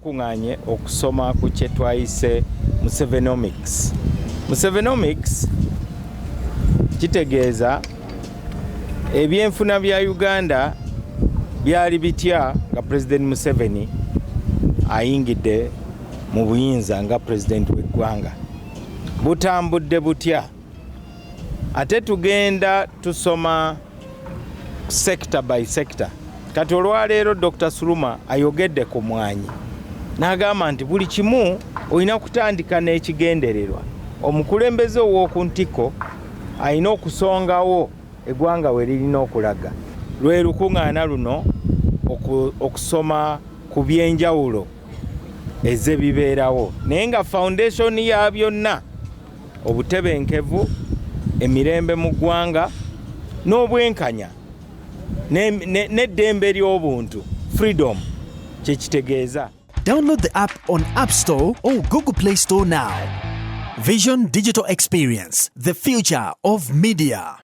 tukuŋŋaanye okusoma ku kye twayise Musevenomics. Musevenomics kitegeeza ebyenfuna bya Uganda byali bitya nga President Museveni ayingidde mu buyinza nga President w'eggwanga. Butambudde butya? Ate tugenda tusoma sector by sector. Kati olwaleero Dr. Suluma ayogedde ku mwanyi. N'agamba nti buli kimu olina kutandika n'ekigendererwa. Omukulembeze ow'oku ntiko alina okusongawo eggwanga we lirina okulaga. Lwe lukuŋŋaana luno okusoma ku byenjawulo ezebibeerawo. Naye nga foundation ya byonna obutebenkevu, emirembe mu ggwanga n'obwenkanya n'eddembe ly'obuntu, freedom, kye kitegeeza. Download the app on App Store or Google Play Store now. Vision Digital Experience, the future of media.